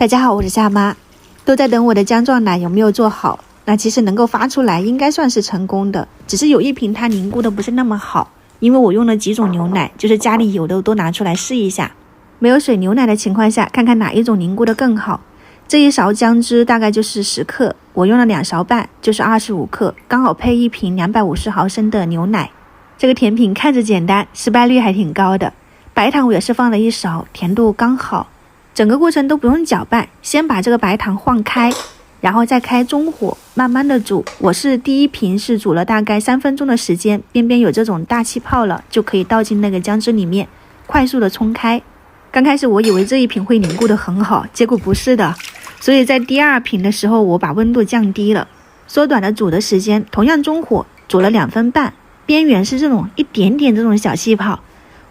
大家好，我是夏妈，都在等我的姜撞奶有没有做好。那其实能够发出来应该算是成功的，只是有一瓶它凝固的不是那么好，因为我用了几种牛奶，就是家里有的都拿出来试一下。没有水牛奶的情况下，看看哪一种凝固的更好。这一勺姜汁大概就是10克，我用了2勺半，就是25克，刚好配一瓶250毫升的牛奶。这个甜品看着简单，失败率还挺高的。白糖我也是放了1勺，甜度刚好。整个过程都不用搅拌，先把这个白糖晃开，然后再开中火慢慢的煮。我是第一瓶是煮了大概3分钟的时间，边边有这种大气泡了，就可以倒进那个姜汁里面，快速的冲开。刚开始我以为这一瓶会凝固的很好，结果不是的，所以在第2瓶的时候我把温度降低了，缩短了煮的时间，同样中火煮了2分半，边缘是这种一点点这种小气泡。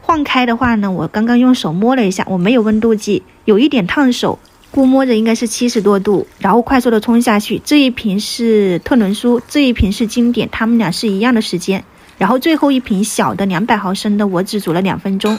晃开的话呢，我刚刚用手摸了一下，我没有温度计，有一点烫手，估摸着应该是70多度，然后快速的冲下去。这一瓶是特仑苏，这一瓶是经典，他们俩是一样的时间。然后最后一瓶小的200毫升的我只煮了2分钟，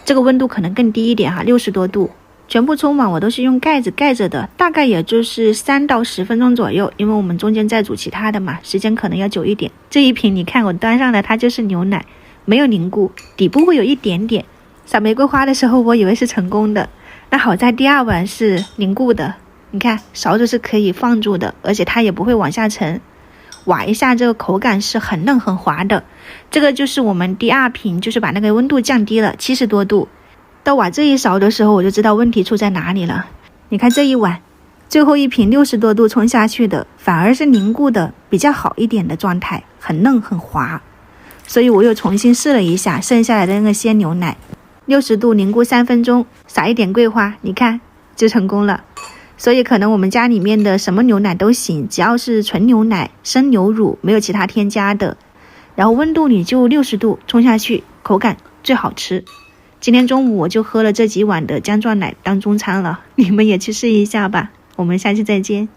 这个温度可能更低一点哈，60多度。全部冲完我都是用盖子盖着的，大概也就是3到10分钟左右，因为我们中间在煮其他的嘛，时间可能要久一点。这一瓶你看我端上来它就是牛奶，没有凝固，底部会有一点点。撒玫瑰花的时候我以为是成功的，那好在第2碗是凝固的，你看勺子是可以放住的，而且它也不会往下沉，挖一下这个口感是很嫩很滑的。这个就是我们第2瓶，就是把那个温度降低了70多度。到挖这一勺的时候我就知道问题出在哪里了。你看这一碗最后一瓶60多度冲下去的，反而是凝固的比较好一点的状态，很嫩很滑。所以我又重新试了一下剩下来的那个鲜牛奶，60度凝固3分钟，撒一点桂花，你看就成功了。所以可能我们家里面的什么牛奶都行，只要是纯牛奶、生牛乳，没有其他添加的，然后温度你就60度冲下去，口感最好吃。今天中午我就喝了这几碗的姜撞奶当中餐了，你们也去试一下吧。我们下期再见。